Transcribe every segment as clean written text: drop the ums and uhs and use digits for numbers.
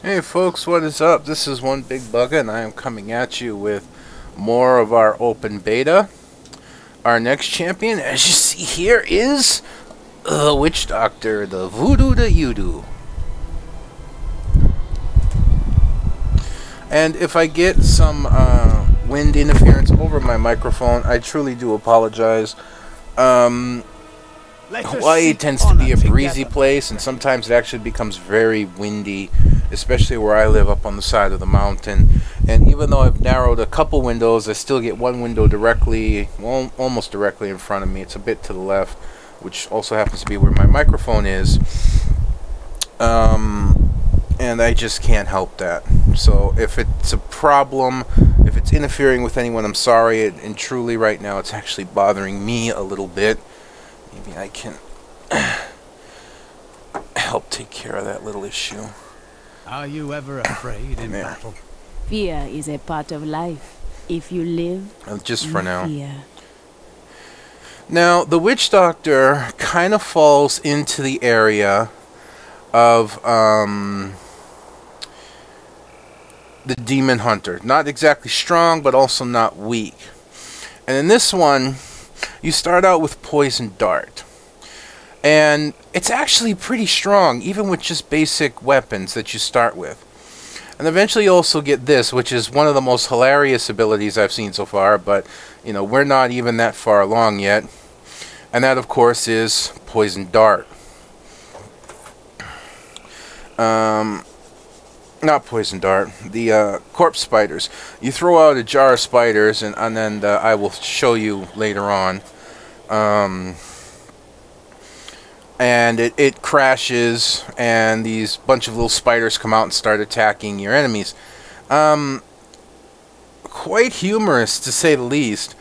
Hey folks, what is up? This is One Big Bugger and I am coming at you with more of our open beta. Our next champion, as you see here, is the Witch Doctor, the Voodoo da Yudu. And if I get some wind interference over my microphone, I truly do apologize. Hawaii tends to be a breezy place, and sometimes it actually becomes very windy, especially where I live up on the side of the mountain. And even though I've narrowed a couple windows, I still get one window directly, well, almost directly in front of me. It's a bit to the left, which also happens to be where my microphone is. And I just can't help that. So if it's a problem, if it's interfering with anyone, I'm sorry. And truly right now it's actually bothering me a little bit. Maybe I can help take care of that little issue. Are you ever afraid in battle? Fear is a part of life. If you live, just for now. Fear. Now, the Witch Doctor kind of falls into the area of the Demon Hunter. Not exactly strong, but also not weak. And in this one, you start out with Poison Dart. And it's actually pretty strong, even with just basic weapons that you start with. And eventually you also get this, which is one of the most hilarious abilities I've seen so far, but, you know, we're not even that far along yet. And that, of course, is Poison Dart. Not Poison Dart, the Corpse Spiders. You throw out a jar of spiders, and then I will show you later on. And it crashes, and these bunch of little spiders come out and start attacking your enemies. Quite humorous, to say the least.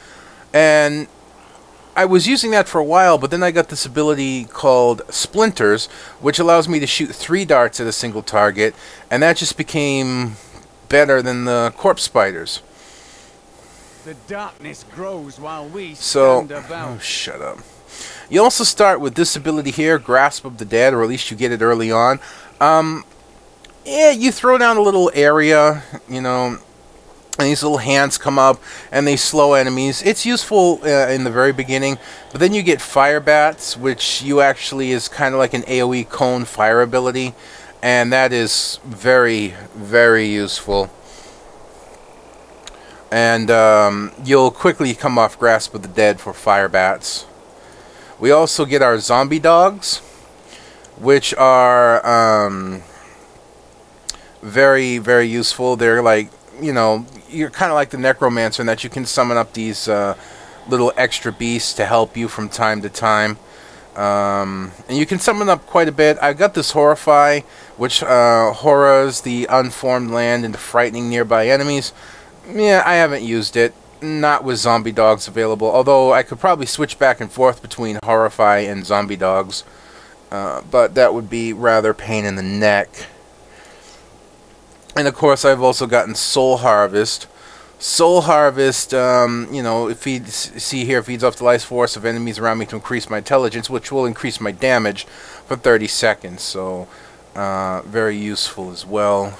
And I was using that for a while, but then I got this ability called Splinters, which allows me to shoot 3 darts at a single target, and that just became better than the Corpse Spiders. The darkness grows while we So, stand about. oh, shut up. You also start with this ability here, Grasp of the Dead, or at least you get it early on. Yeah, you throw down a little area, you know, and these little hands come up, and they slow enemies. It's useful in the very beginning, but then you get Fire Bats, which you actually is kind of like an AoE cone fire ability, and that is very, very useful. And you'll quickly come off Grasp of the Dead for Fire Bats. We also get our Zombie Dogs, which are very, very useful. They're like, you know, you're kind of like the Necromancer in that you can summon up these little extra beasts to help you from time to time. And you can summon up quite a bit. I've got this Horrify, which horrors the unformed land into frightening nearby enemies. Yeah, I haven't used it. Not with Zombie Dogs available, although I could probably switch back and forth between Horrify and Zombie Dogs. But that would be rather pain in the neck. And of course, I've also gotten Soul Harvest. Soul Harvest, you know, it feeds, see here, feeds off the life force of enemies around me to increase my intelligence, which will increase my damage for 30 seconds. So, very useful as well.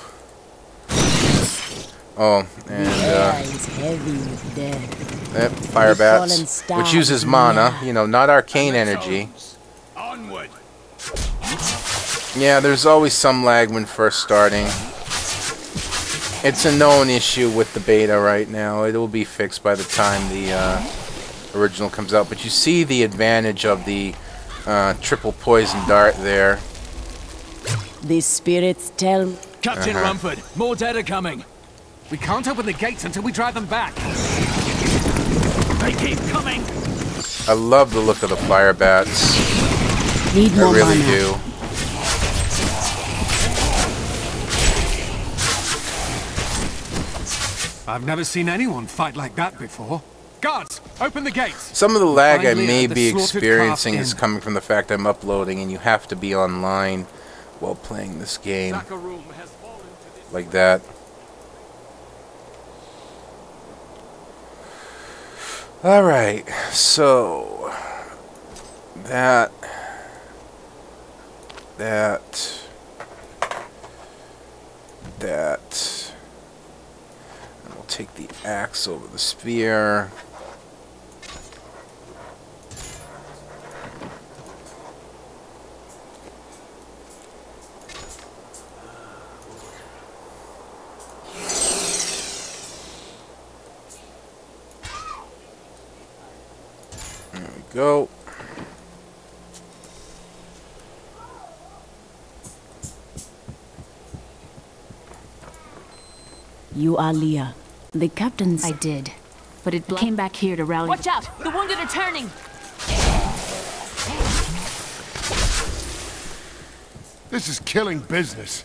Oh, and Fire Bats, which uses mana, you know, not arcane energy. Onward. Yeah, there's always some lag when first starting. It's a known issue with the beta right now. It will be fixed by the time the original comes out. But you see the advantage of the triple poison dart there. These spirits tell... Captain Rumford, more dead are coming. We can't open the gates until we drive them back. They keep coming. I love the look of the Fire Bats. Need more I really mana. do. I've never seen anyone fight like that before. Guards, open the gates. Some of the lag I Finally may let the be slaughtered experiencing calf is in. coming from the fact I'm uploading, and you have to be online while playing this game. Like that. Alright, so that that. And we'll take the axe over the spear. There we go. You are Leah. The captain's... I did. But it came back here to rally. Watch out! The wounded are turning! This is killing business.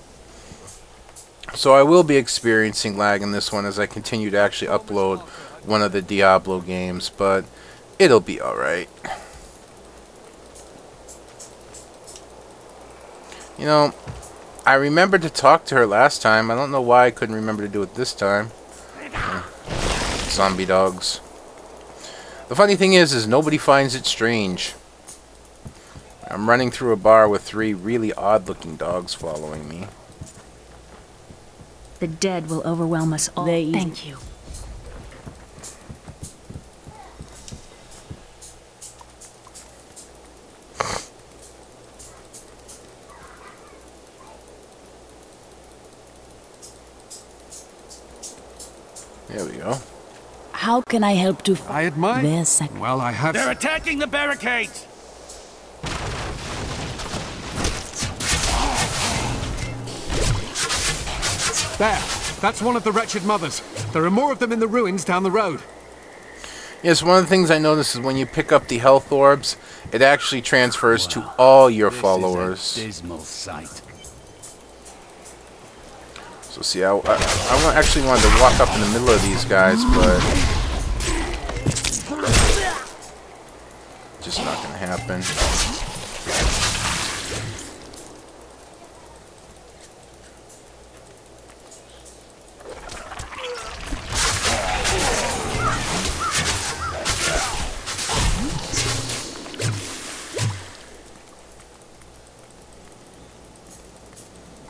So I will be experiencing lag in this one as I continue to actually upload one of the Diablo games, but it'll be alright. You know, I remembered to talk to her last time. I don't know why I couldn't remember to do it this time. Zombie dogs. The funny thing is nobody finds it strange. I'm running through a bar with 3 really odd-looking dogs following me. The dead will overwhelm us all. Thank you. There we go. How can I help to... I admire. Their second. Well, I have. They're attacking the barricades! There. That's one of the wretched mothers. There are more of them in the ruins down the road. Yes, one of the things I noticed is when you pick up the health orbs, it actually transfers to all your followers. Dismal sight. So see, I actually wanted to walk up in the middle of these guys, but just not gonna happen.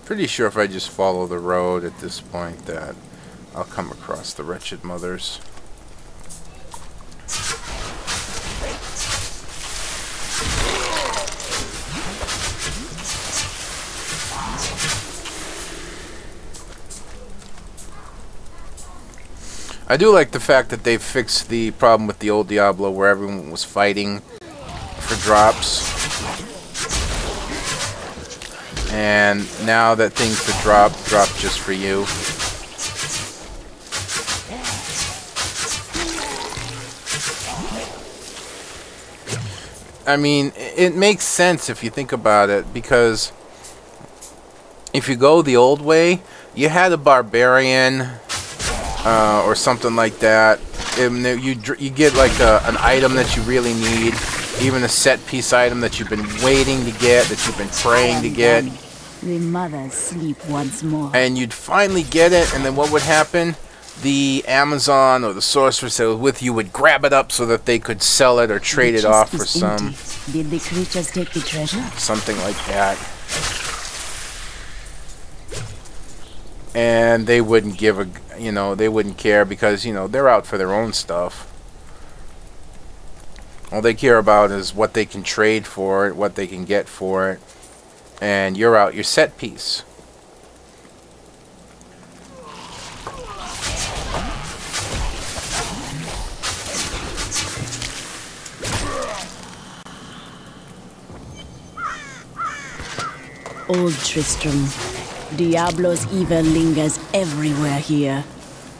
Pretty sure if I just follow the road at this point that I'll come across the wretched mothers. I do like the fact that they've fixed the problem with the old Diablo where everyone was fighting for drops. And now that things that drop just for you. I mean, it makes sense if you think about it, because if you go the old way, you had a barbarian or something like that. You get like an item that you really need, even a set piece item that you've been waiting to get, that you've been praying to get. The mothers sleep once more. And you'd finally get it, and then what would happen? The Amazon or the sorceress that was with you would grab it up so that they could sell it or trade it off for some... Did the creatures take the treasure? Something like that. And they wouldn't give a... You know, they wouldn't care because, you know, they're out for their own stuff. All they care about is what they can trade for it, what they can get for it. And you're out your set piece. Old Tristram. Diablo's evil lingers everywhere here.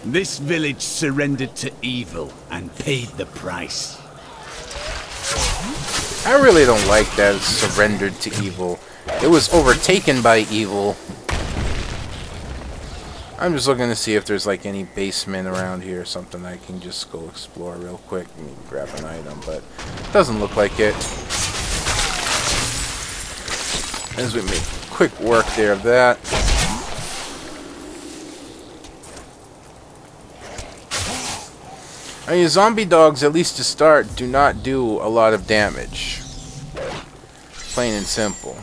This village surrendered to evil and paid the price. I really don't like that it's surrendered to evil. It was overtaken by evil. I'm just looking to see if there's like any basement around here or something I can just go explore real quick and grab an item, but it doesn't look like it. As we make quick work there of that. I mean, zombie dogs, at least to start, do not do a lot of damage. Plain and simple.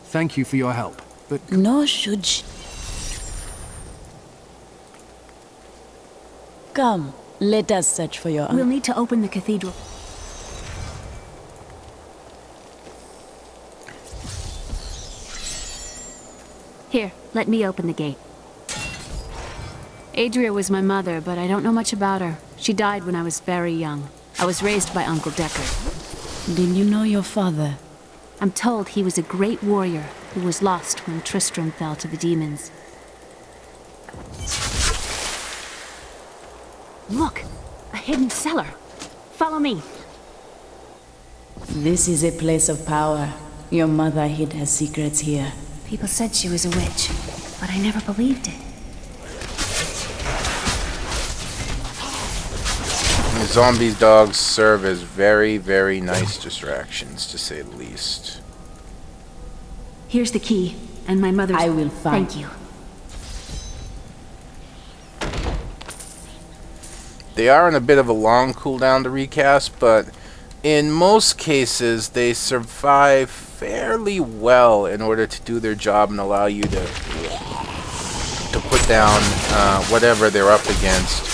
Thank you for your help. But Nor should she. Come, let us search for your We'll need to open the cathedral. Here, let me open the gate. Adria was my mother, but I don't know much about her. She died when I was very young. I was raised by Uncle Decker. Did you know your father? I'm told he was a great warrior who was lost when Tristram fell to the demons. Look! A hidden cellar! Follow me! This is a place of power. Your mother hid her secrets here. People said she was a witch, but I never believed it. The zombie dogs serve as very, very nice distractions, to say the least. Here's the key, and my mother's... I will find... Thank you. They are on a bit of a long cooldown to recast, but in most cases they survive fairly well in order to do their job and allow you to put down whatever they're up against.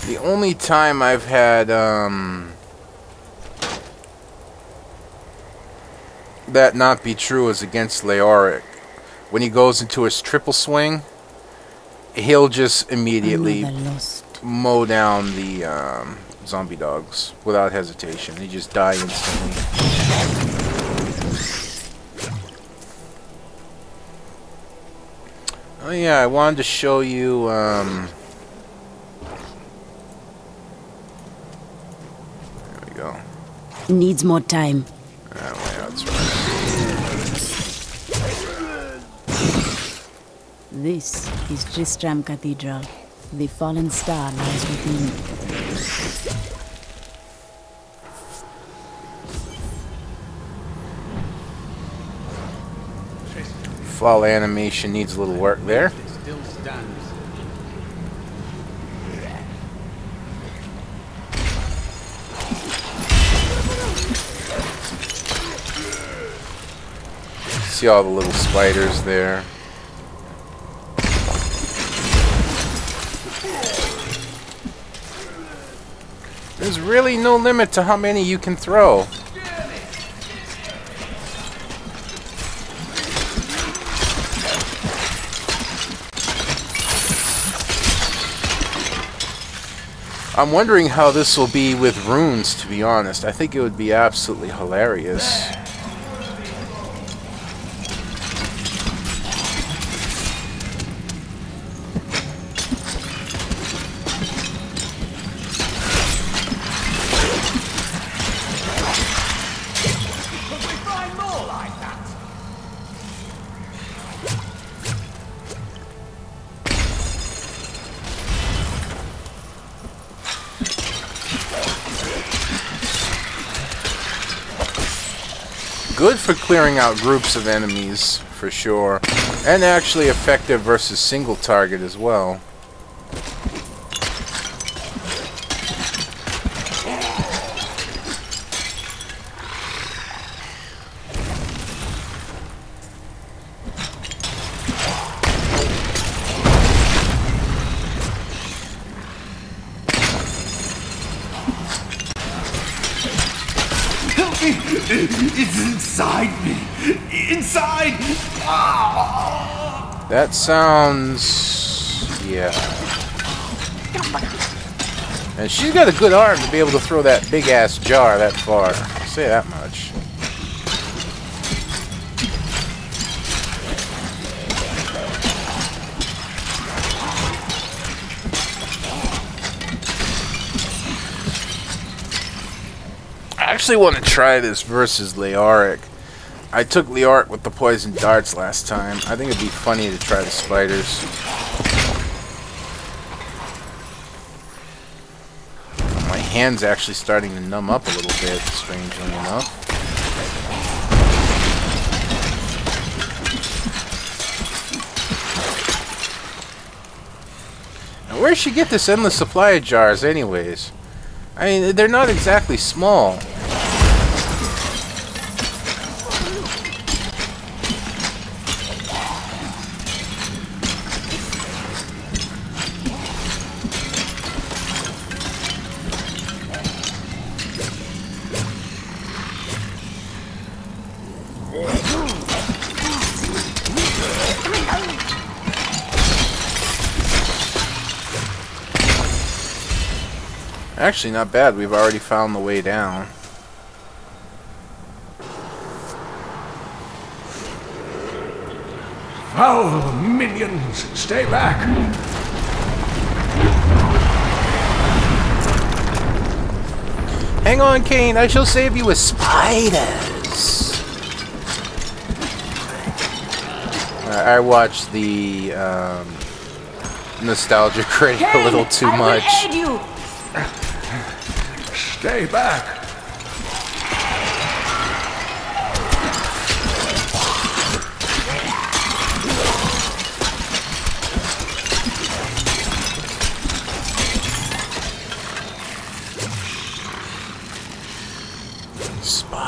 The only time I've had that not be true is against Leoric. When he goes into his triple swing, he'll just immediately mow down the zombie dogs without hesitation. They just die instantly. Oh yeah, I wanted to show you there we go. Needs more time. Well, that's right. This is Tristram Cathedral. The fallen star lies within. Fall animation needs a little work there. Still stands. See all the little spiders there. There's really no limit to how many you can throw. I'm wondering how this will be with runes, to be honest. I think it would be absolutely hilarious. Good for clearing out groups of enemies, for sure. And actually effective versus single target as well. It's inside me. Inside. Ah! That sounds... yeah. And she's got a good arm to be able to throw that big-ass jar that far. I'll say that much. I actually want to try this versus Leoric. I took Leoric with the poison darts last time. I think it'd be funny to try the spiders. My hand's actually starting to numb up a little bit, strangely enough. Now, where'd she get this endless supply of jars anyways? I mean, they're not exactly small. Actually, not bad. We've already found the way down. Foul minions, stay back. Hang on, Kane. I shall save you with spiders. I watched the nostalgia critic a little too much. I will aid you. Stay back.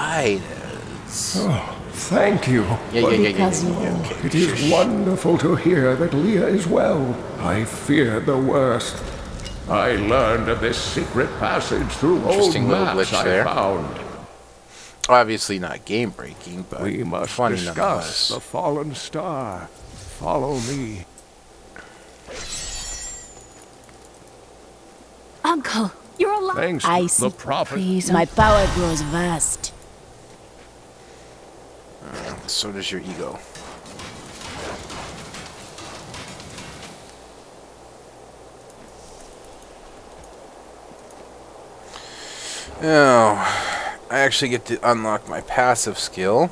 Spiders. Oh, thank you. Yeah. It is wonderful to hear that Leah is well. I feared the worst. I learned of this secret passage through old Interesting little maps glitch I there. found. Obviously not game breaking, but We must funny discuss nonetheless. the fallen star. Follow me. Uncle, you're alive. Thanks I to see. the prophet. Please, my power grows vast. So does your ego. Oh, I actually get to unlock my passive skill,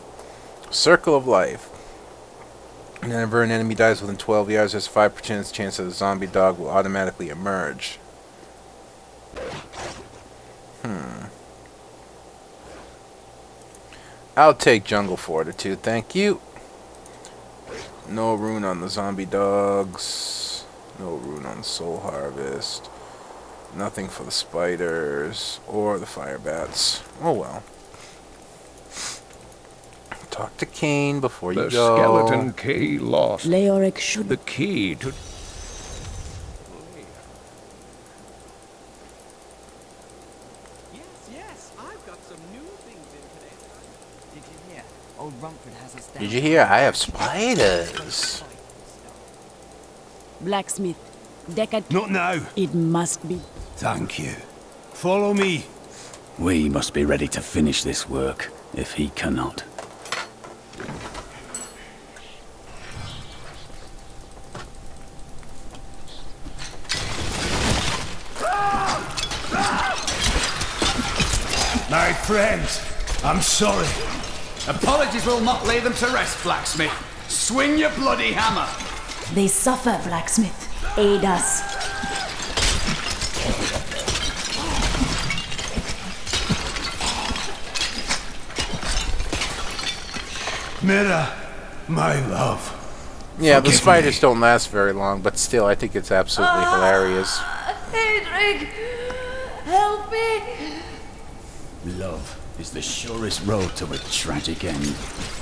Circle of Life. Whenever an enemy dies within 12 yards, there's a 5% chance that the zombie dog will automatically emerge. I'll take Jungle Fortitude, thank you. No rune on the zombie dogs. No rune on Soul Harvest. Nothing for the spiders or the fire bats. Oh well. Talk to Kane before you The go. skeleton key lost. Leoric should The key to... Yes, I've got some new things in today. Did you hear? Old Rumford has us down. Did you hear? I have spiders. blacksmith. Decad. Not now. It must be. Thank you. Follow me. We must be ready to finish this work, if he cannot. My friends, I'm sorry. Apologies will not lay them to rest, blacksmith. Swing your bloody hammer. They suffer, blacksmith. Aid us. Mira, my love. Yeah, the Forgive spiders me. don't last very long, but still, I think it's absolutely hilarious. Hedrick, help me. Love is the surest road to a tragic end.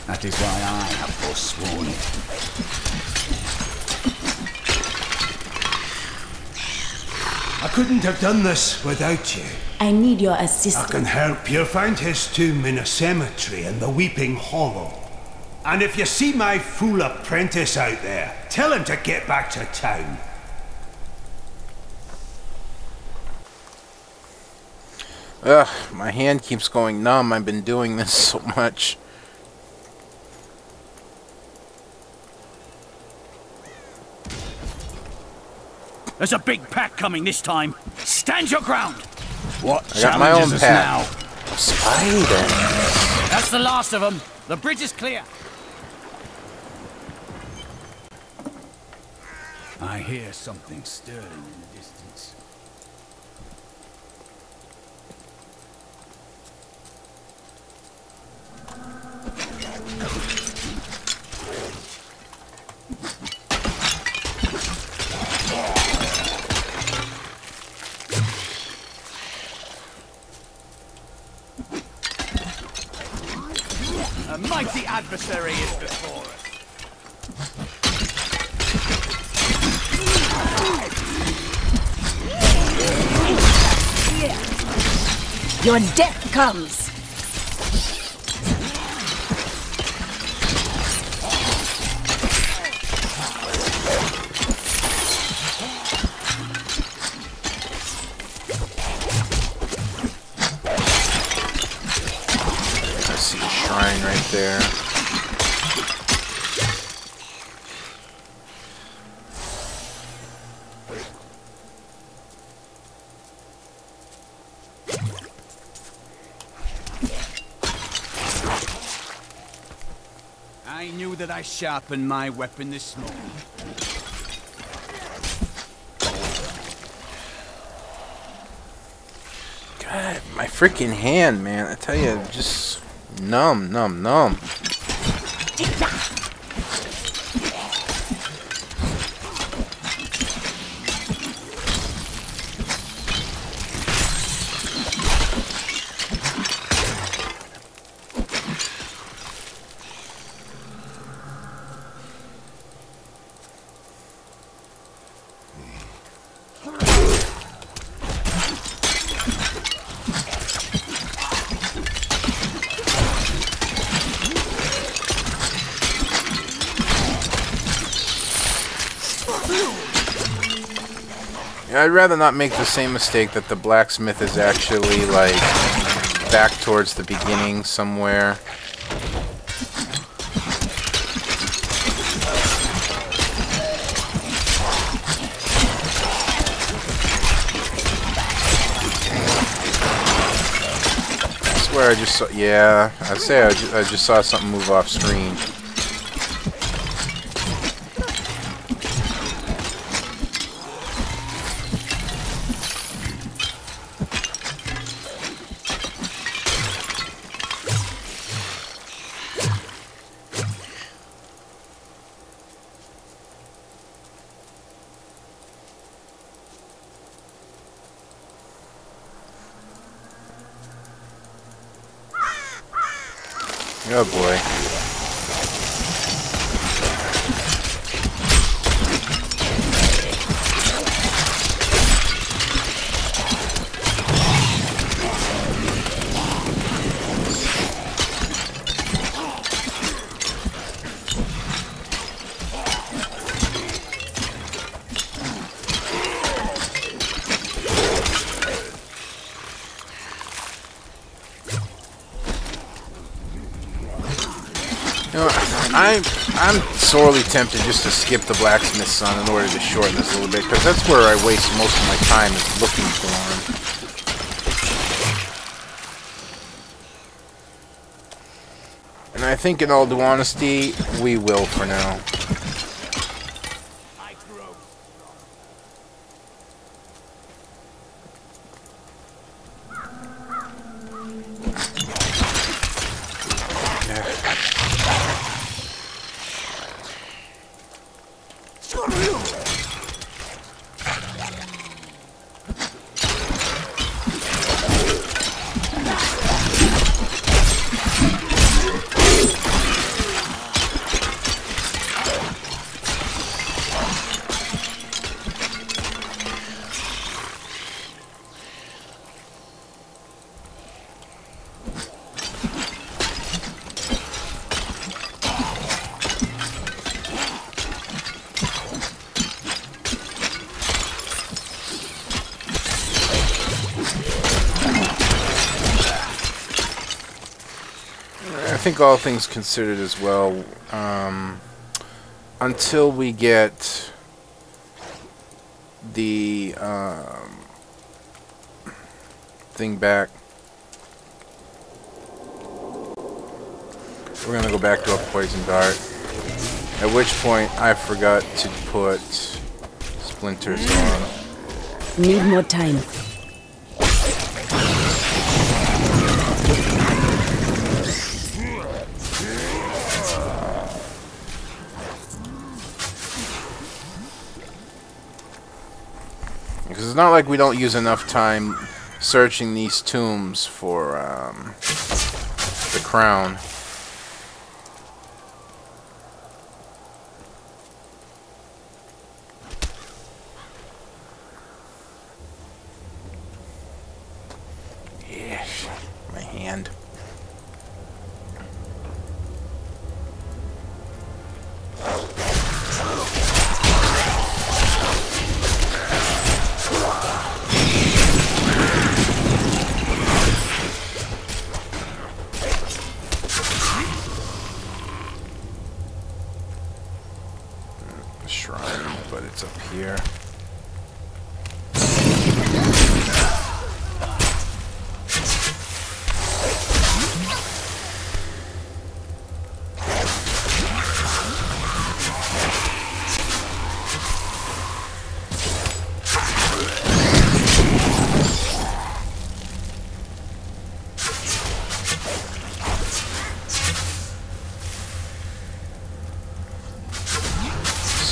That is why I have forsworn it. I couldn't have done this without you. I need your I assistance. can help you find his tomb in a cemetery in the Weeping Hollow. And if you see my fool apprentice out there, tell him to get back to town. Ugh, my hand keeps going numb. I've been doing this so much. There's a big pack coming this time. Stand your ground. What I got my own challenges us path. now? Spiders. That's the last of them. The bridge is clear. I hear something stirring in the distance. A mighty adversary is before us. Your death comes. there. I knew that I sharpened my weapon this morning. God, my freaking hand, man. I tell you, just numb. I'd rather not make the same mistake that the blacksmith is actually, like, back towards the beginning somewhere. I swear I just saw, yeah, I'd say I just saw something move off screen. Oh boy. You know, I'm sorely tempted just to skip the blacksmith's son in order to shorten this a little bit, because that's where I waste most of my time is looking for him. And I think, in all due honesty, we will for now. I think all things considered as well, until we get the thing back, we're gonna go back to a poison dart, at which point I forgot to put splinters on. Need more time. Because it's not like we don't use enough time searching these tombs for the crown. Yeah, my hand.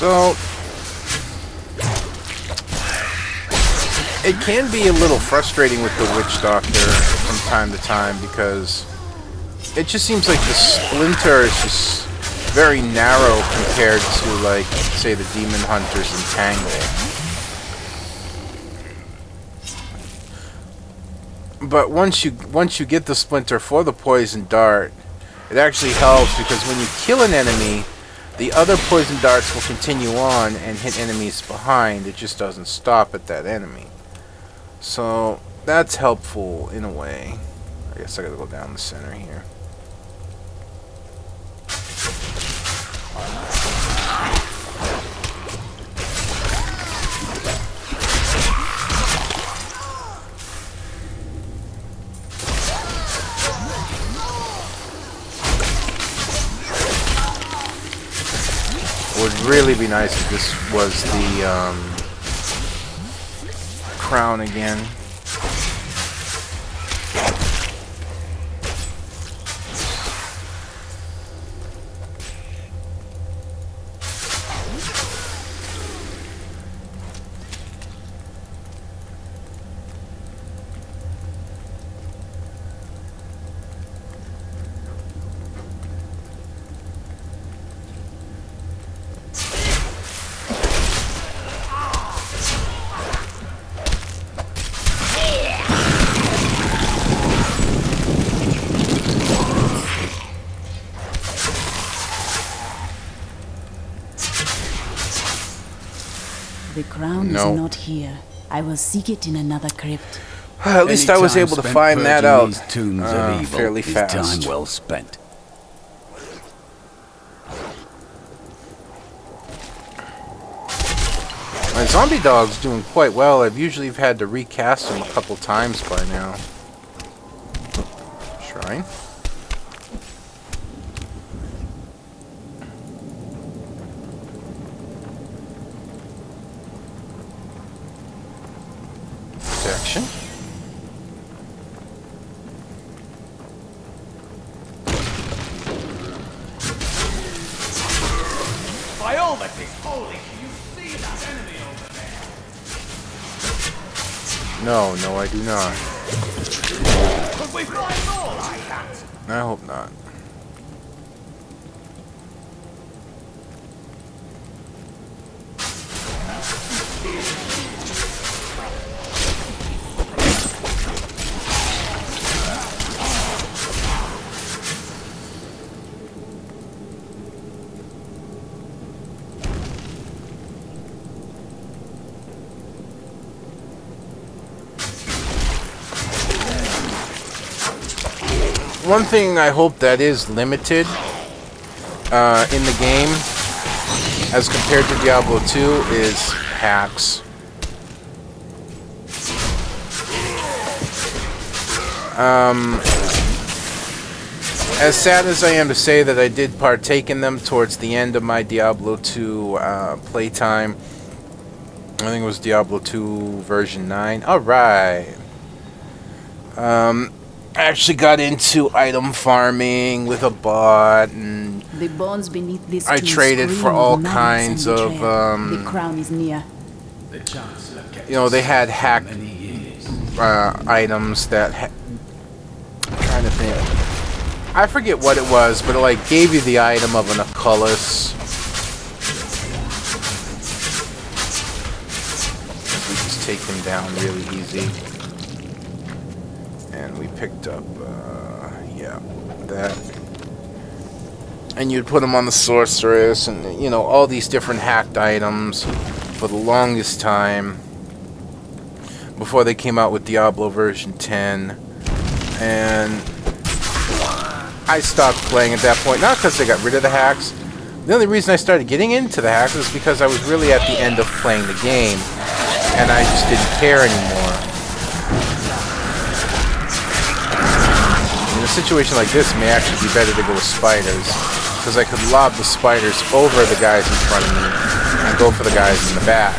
So it can be a little frustrating with the Witch Doctor from time to time because it just seems like the Splinter is just very narrow compared to, like, say, the Demon Hunters in Tangle. But once you get the Splinter for the Poison Dart, it actually helps because when you kill an enemy, the other Poison Darts will continue on and hit enemies behind. It just doesn't stop at that enemy. So that's helpful in a way. I guess I gotta go down the center here. Would really be nice if this was the crown again. The crown No. is not here. I will seek it in another crypt. At least I was able to find that out These tombs of evil fairly is fast. time well spent. My zombie dog's doing quite well. I've usually had to recast him a couple times by now. Shrine. Protection. By all that is holy, can you see that enemy over there? No, no, I do not. Could we find more like that? I hope not. One thing I hope that is limited in the game, as compared to Diablo 2, is hacks. As sad as I am to say that I did partake in them towards the end of my Diablo 2 playtime, I think it was Diablo 2 version 9. Alright. I actually got into item farming with a bot, and The bones beneath this I tomb traded scream for all of madness kinds and of, betrayal. The crown is near. The Chancellor kept you know, they had us hacked many years. items that I'm trying to think. I forget what it was, but it like gave you the item of an Oculus. We just take him down really easy. And we picked up, yeah, that. And you'd put them on the sorceress, and, you know, all these different hacked items for the longest time before they came out with Diablo version 10. And I stopped playing at that point, not because they got rid of the hacks. The only reason I started getting into the hacks was because I was really at the end of playing the game, and I just didn't care anymore. In a situation like this, it may actually be better to go with spiders, because I could lob the spiders over the guys in front of me and go for the guys in the back.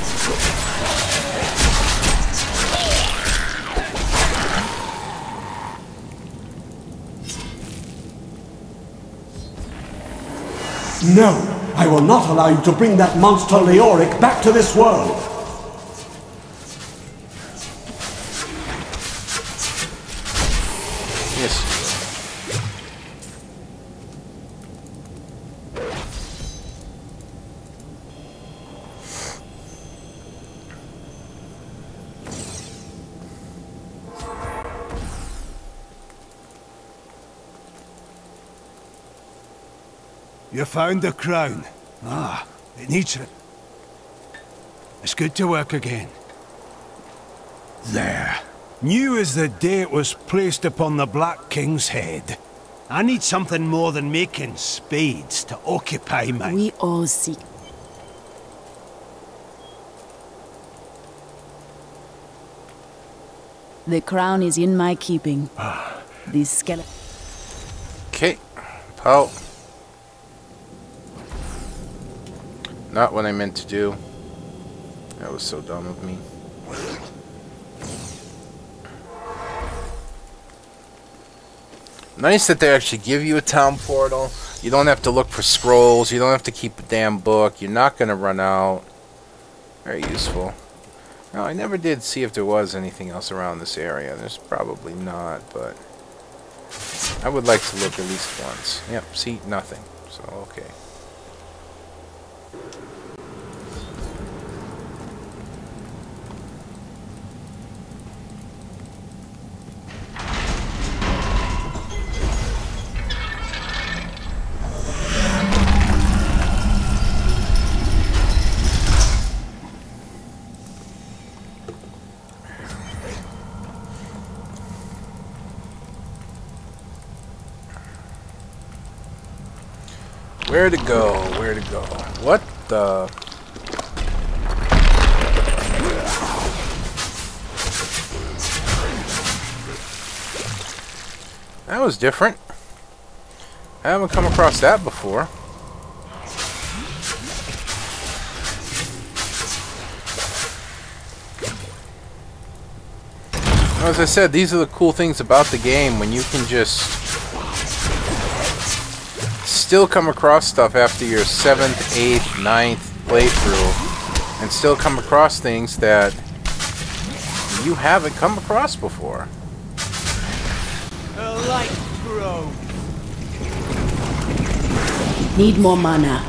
No! I will not allow you to bring that monster Leoric back to this world. Yes. You found the crown. Ah, it needs it. It's good to work again. There. New as the day it was placed upon the Black King's head. I need something more than making spades to occupy my... We all seek. The crown is in my keeping. These skeleton. Okay. Pal. Not what I meant to do. That was so dumb of me. Nice that they actually give you a town portal. You don't have to look for scrolls. You don't have to keep a damn book. You're not going to run out. Very useful. Now, I never did see if there was anything else around this area. There's probably not, but I would like to look at least once. Yep, see, nothing. So, okay. Where to go? Where to go? What the... That was different. I haven't come across that before. As I said, these are the cool things about the game, when you can just still come across stuff after your 7th, 8th, 9th playthrough, and still come across things that you haven't come across before. A light grove. Need more mana.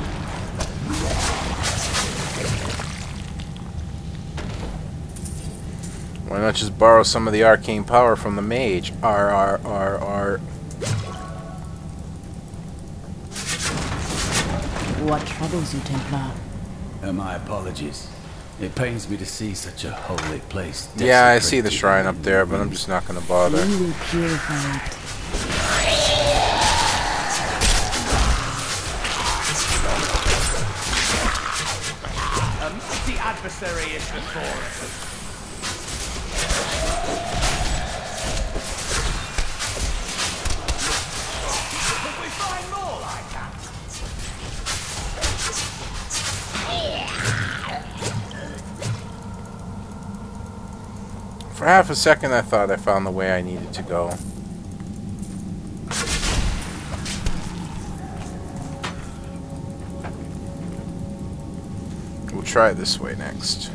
Why not just borrow some of the arcane power from the mage? R. What troubles you, Templar? My apologies. It pains me to see such a holy place. Yeah, I see the shrine up there, but I'm just not going to bother. We will purify it. A mighty adversary is before us. Could we find more like that? For half a second, I thought I found the way I needed to go. We'll try it this way next.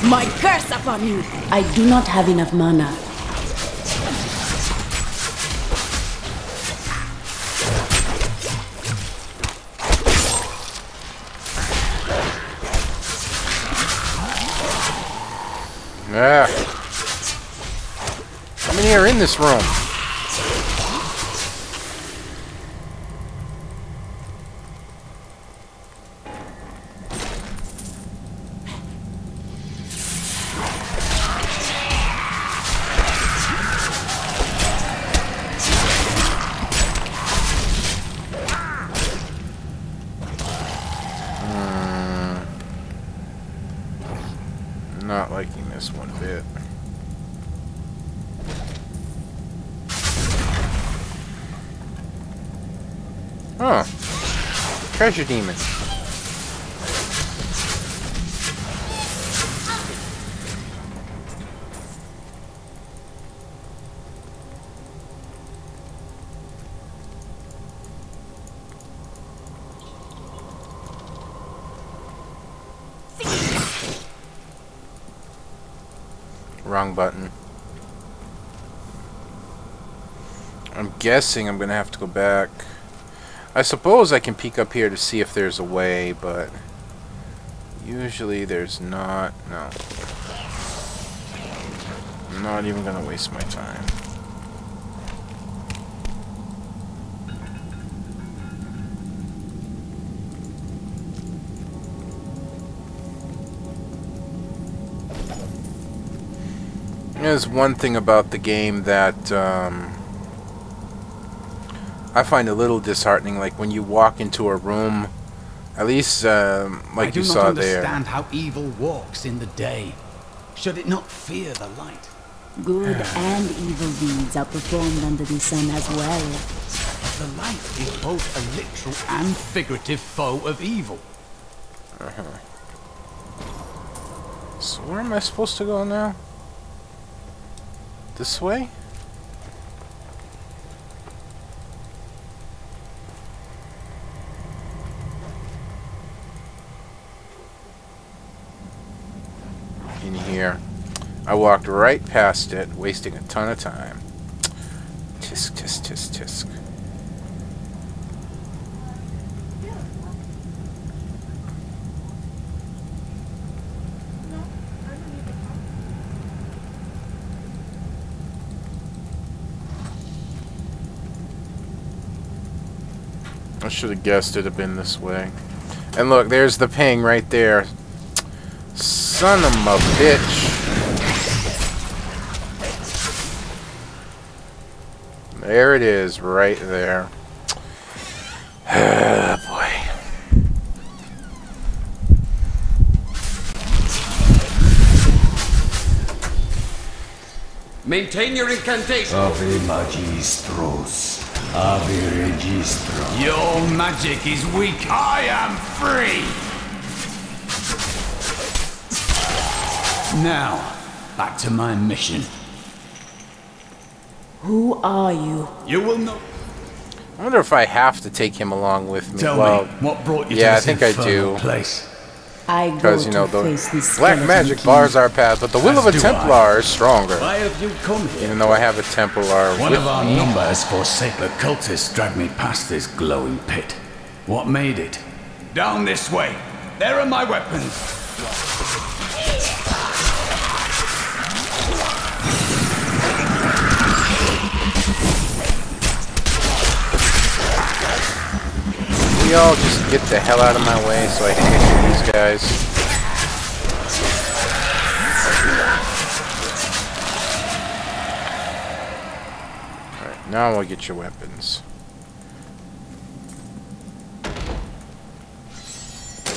My curse upon you! I do not have enough mana. Yeah. How many are in this room? Not liking this one bit. Huh. Treasure demon. Wrong button. I'm guessing I'm gonna have to go back. I suppose I can peek up here to see if there's a way, but usually there's not. No. I'm not even gonna waste my time. There's one thing about the game that I find a little disheartening, like when you walk into a room, at least like you saw there. I do not understand how evil walks in the day. Should it not fear the light? Good and evil deeds are performed under the sun as well. But the light is both a literal and figurative foe of evil. So where am I supposed to go now? This way? In here. I walked right past it, wasting a ton of time. Tisk, tisk, tisk, tisk. I should have guessed it'd have been this way. And look, there's the ping right there. Son of a bitch. There it is, right there. Boy. Maintain your incantation. Ave magistros. Ave registro. Your magic is weak. I am free. Now, back to my mission. Who are you? You will know. I wonder if I have to take him along with me. Tell well, me, what brought you yeah, to this I think I do. place? I go Because, you know, to the face this black skeleton magic king. bars our path, but the will of a As do Templar is stronger. Why have you come here? Even though I have a Templar One with of our me. number has forsaken. The cultists dragged me past this glowing pit. What made it? Down this way. There are my weapons. We all just get the hell out of my way so I can get to these guys. Alright, now we'll get your weapons.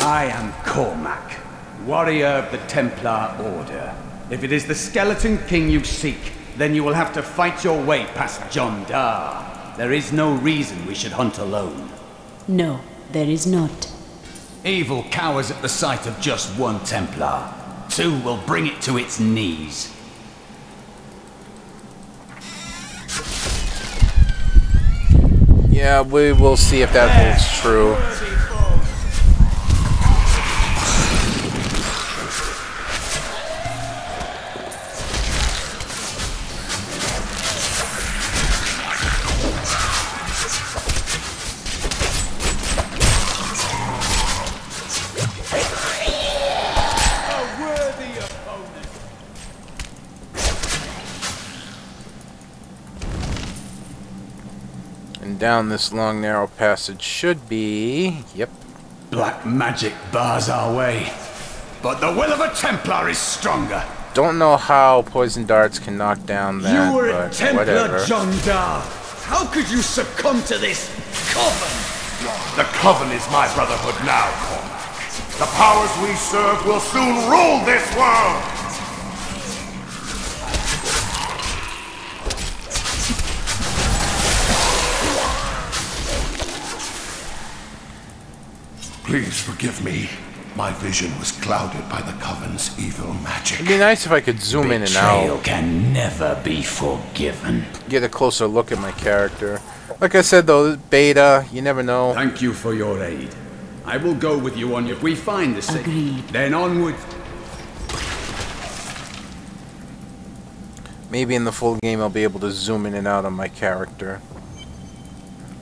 I am Cormac, warrior of the Templar Order. If it is the Skeleton King you seek, then you will have to fight your way past John Dar. There is no reason we should hunt alone. No, there is not. Evil cowers at the sight of just one Templar. Two will bring it to its knees. Yeah, we will see if that holds true. And down this long narrow passage should be... Yep. Black magic bars our way, but the will of a Templar is stronger. Don't know how poison darts can knock down that, You were a but Templar, whatever. John Dar. How could you succumb to this coven? The Coven is my brotherhood now, Cormac. The powers we serve will soon rule this world! Please forgive me. My vision was clouded by the Coven's evil magic. It'd be nice if I could zoom in and Betrayal out. can never be forgiven. Get a closer look at my character. Like I said though, beta, you never know. Thank you for your aid. I will go with you on if we find the safe. Agreed. Then onward. Maybe in the full game I'll be able to zoom in and out on my character.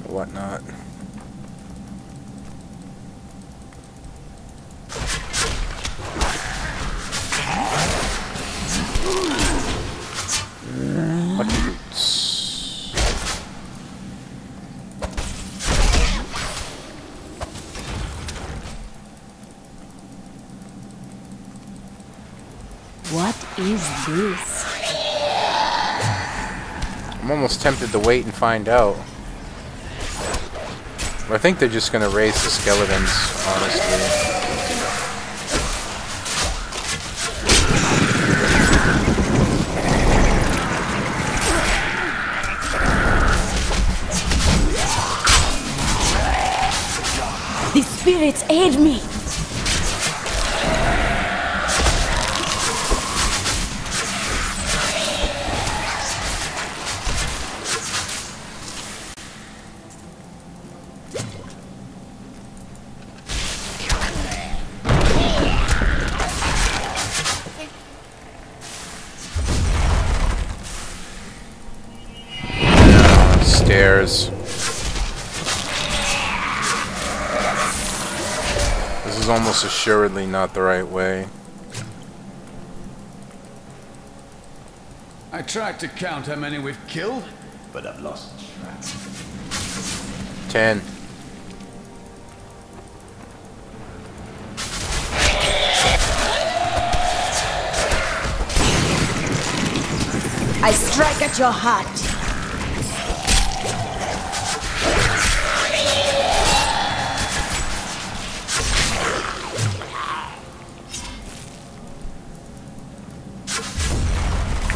Or whatnot. Lucky boots. What is this? I'm almost tempted to wait and find out. I think they're just gonna raise the skeletons, honestly. The spirits aid me! Stairs. This is almost assuredly not the right way. I tried to count how many we've killed, but I've lost track. 10. I strike at your heart.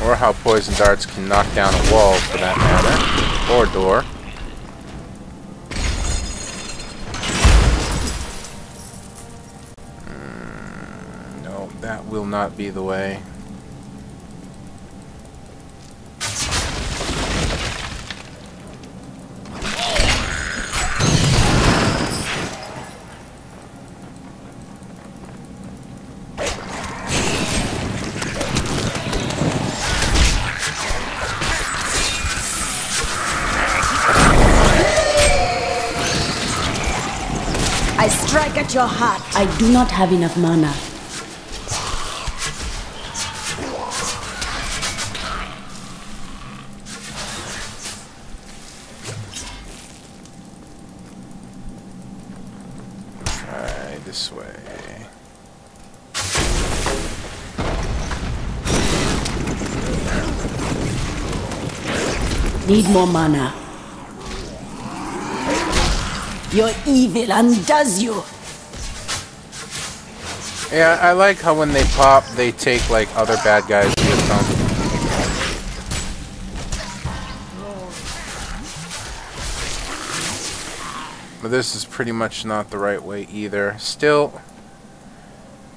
Or how poison darts can knock down a wall, for that matter. Or a door. No, that will not be the way. I strike at your heart. I do not have enough mana. Try this way. Need more mana. Your evil undoes you. Yeah, I like how when they pop, they take like other bad guys with them. But this is pretty much not the right way either. Still,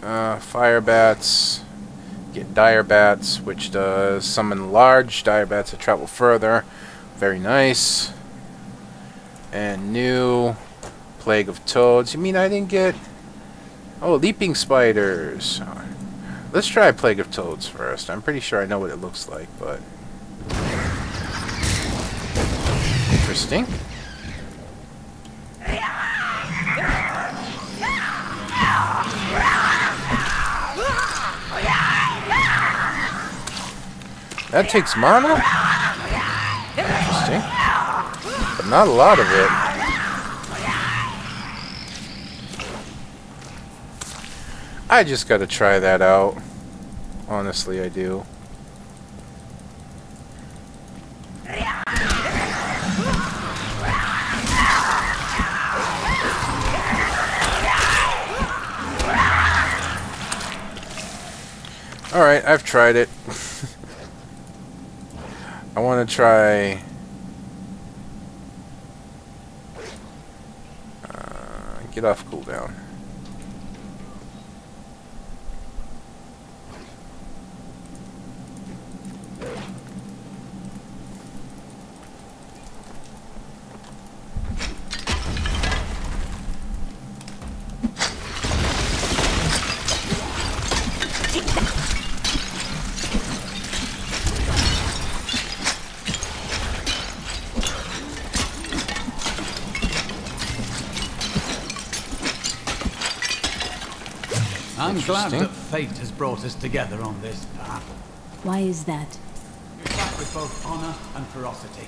fire bats, get dire bats, which does summon large dire bats that travel further. Very nice. And new plague of toads. You mean I didn't get... Oh, leaping spiders. Let's try plague of toads first. I'm pretty sure I know what it looks like, but... Interesting. That takes mana? Interesting. But not a lot of it. I just gotta try that out. Honestly, I do. Alright, I've tried it. I want to try... get off cooldown. I'm glad Interesting. that fate has brought us together on this path. Why is that? We fight with both honor and ferocity.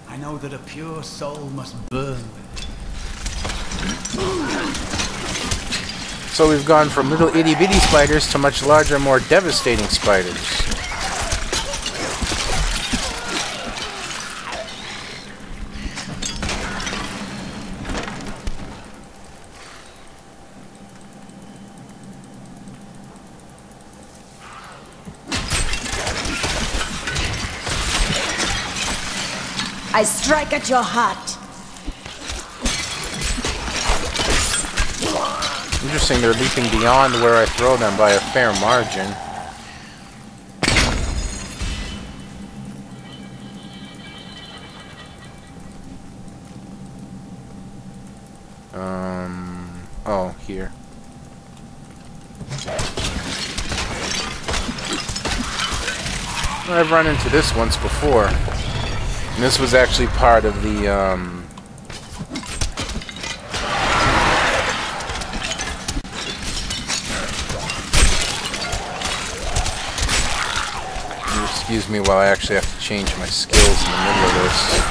I know that a pure soul must burn with it. So we've gone from little itty-bitty spiders to much larger, more devastating spiders. I strike at your heart. Interesting, they're leaping beyond where I throw them by a fair margin. Oh, here. I've run into this once before. And this was actually part of the, excuse me while I actually have to change my skills in the middle of this.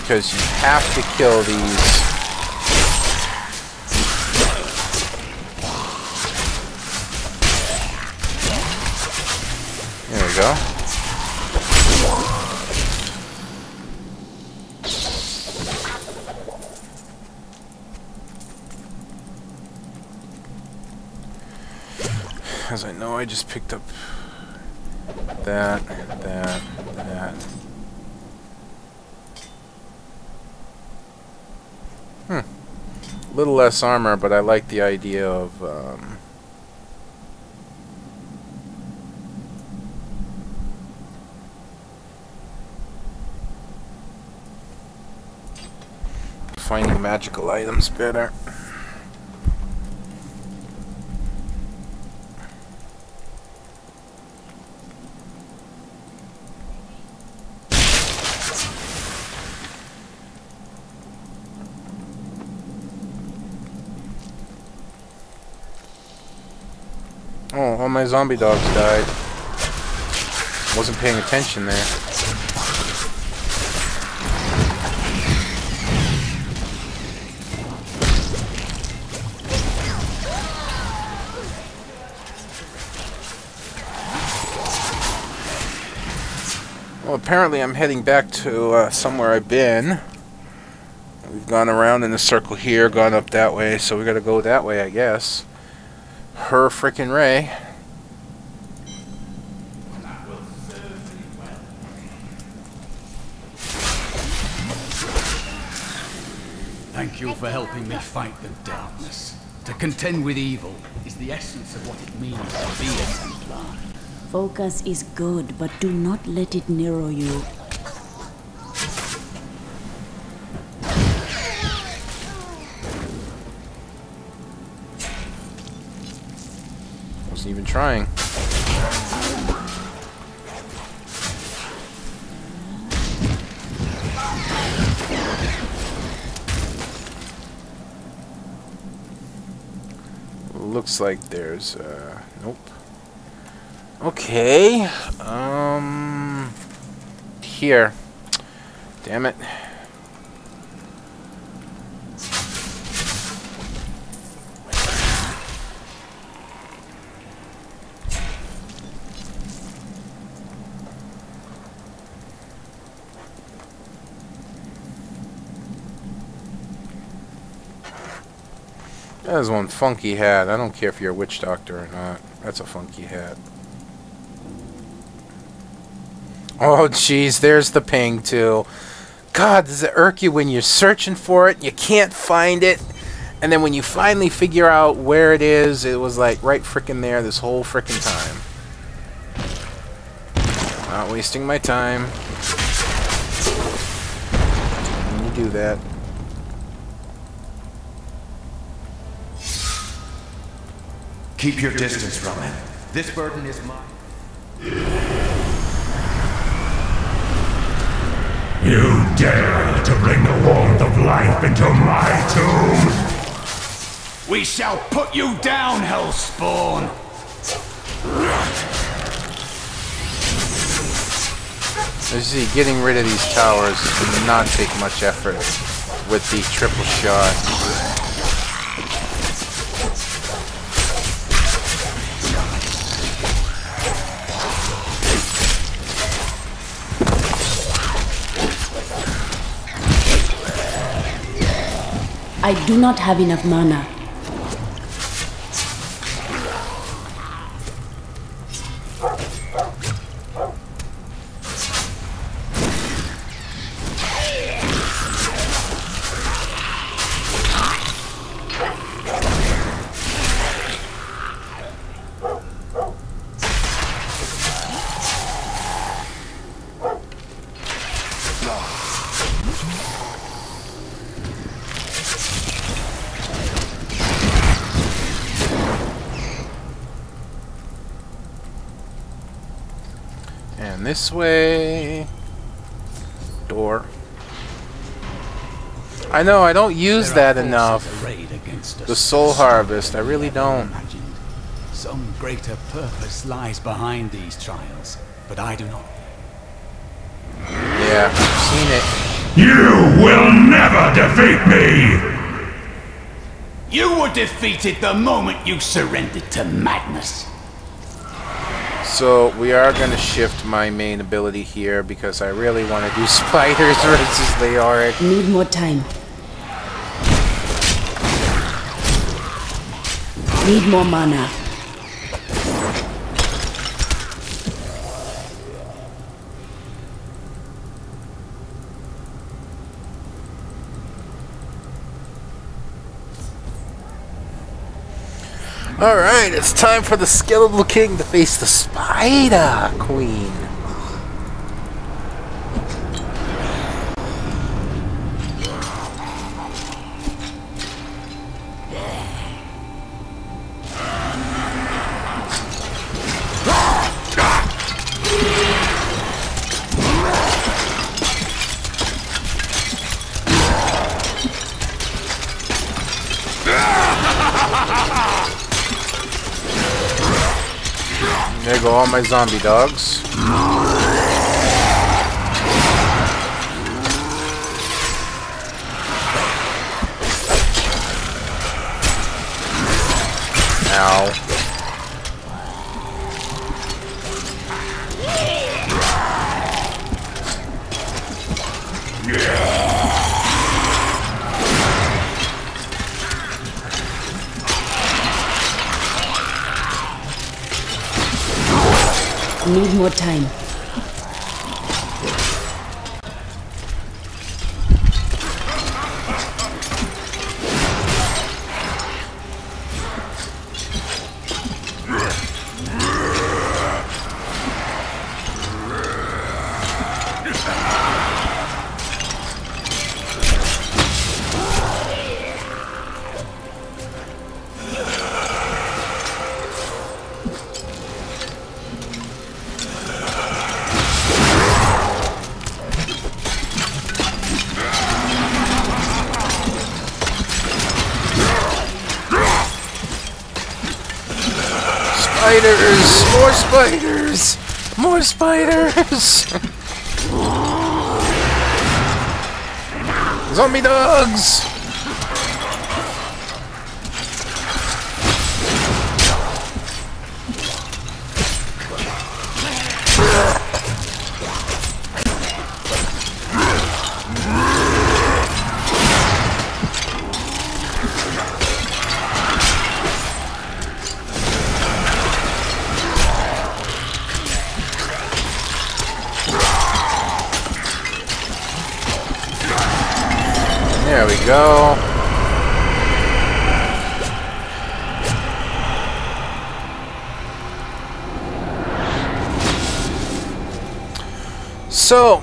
Because you have to kill these. There we go. As I know, I just picked up that. A little less armor, but I like the idea of finding magical items better. Oh, all my zombie dogs died. Wasn't paying attention there. Well, apparently I'm heading back to somewhere I've been. We've gone around in a circle here, gone up that way, so we gotta go that way, I guess. Her frickin' Ray. Thank you for helping me fight the darkness. To contend with evil is the essence of what it means to be a Templar. Focus is good, but do not let it narrow you. Wasn't even trying. Looks like there's nope. Okay. Here. Damn it. That is one funky hat. I don't care if you're a witch doctor or not. That's a funky hat. Oh, jeez. There's the ping, too. God, does it irk you when you're searching for it and you can't find it? And then when you finally figure out where it is, it was like right frickin' there this whole frickin' time. Not wasting my time. When you do that. Keep your distance from him. This burden is mine. You dare to bring the warmth of life into my tomb. We shall put you down, Hellspawn! As you see, getting rid of these towers does not take much effort with the triple shot. I do not have enough mana. And this way... Door. I know, I don't use that enough. The soul harvest, I really don't. Some greater purpose lies behind these trials, but I do not. Yeah, I've seen it. You will never defeat me! You were defeated the moment you surrendered to madness. So we are going to shift my main ability here because I really want to do spiders versus Leoric. Need more time. Need more mana. Alright, it's time for the Skeletal King to face the Spider Queen. There go all my zombie dogs. Ow. Need more time. Spiders! More spiders! More spiders! Zombie dogs! There we go. So,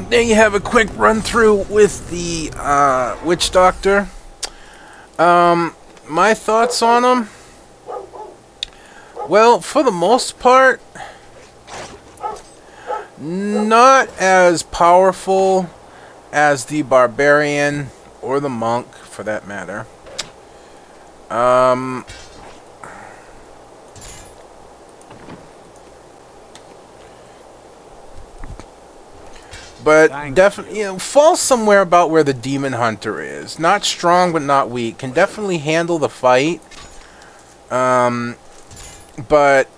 there you have a quick run through with the Witch Doctor. My thoughts on him? Well, for the most part, not as powerful as the barbarian, or the monk, for that matter. But definitely, you know, falls somewhere about where the demon hunter is. Not strong, but not weak. Can definitely handle the fight. But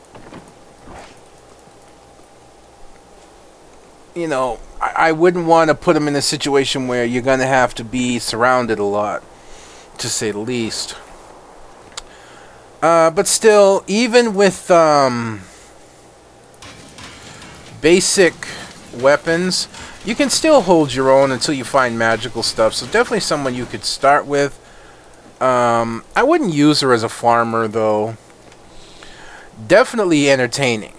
you know, I wouldn't want to put him in a situation where you're going to have to be surrounded a lot, to say the least. But still, even with basic weapons, you can still hold your own until you find magical stuff. So definitely someone you could start with. I wouldn't use her as a farmer, though. Definitely entertaining.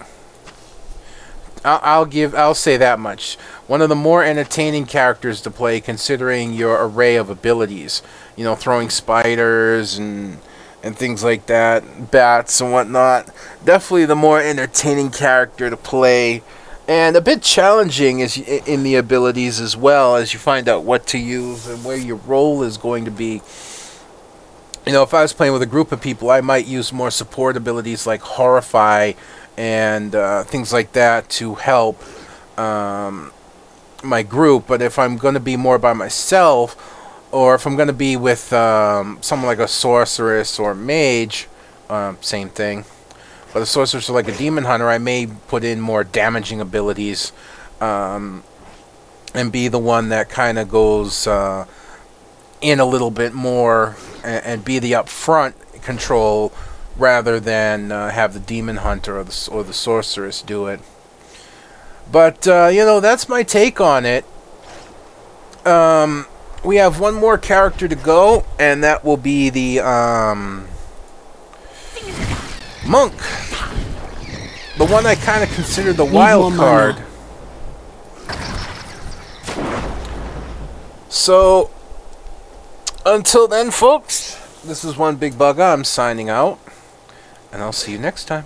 I'll say that much. One of the more entertaining characters to play, considering your array of abilities. You know, throwing spiders and things like that, bats and whatnot. Definitely the more entertaining character to play, and a bit challenging as in the abilities as well, as you find out what to use and where your role is going to be. You know, if I was playing with a group of people, I might use more support abilities like Horrify and things like that to help my group. But if I'm going to be more by myself, or if I'm going to be with someone like a sorceress or mage, same thing. But a sorceress or like a demon hunter, I may put in more damaging abilities and be the one that kind of goes in a little bit more and be the upfront control, rather than have the demon hunter or the sorceress do it. But you know, that's my take on it. We have one more character to go, and that will be the monk, the one I kind of consider the wild card. So until then, folks, this is One Big Bugger. I'm signing out, and I'll see you next time.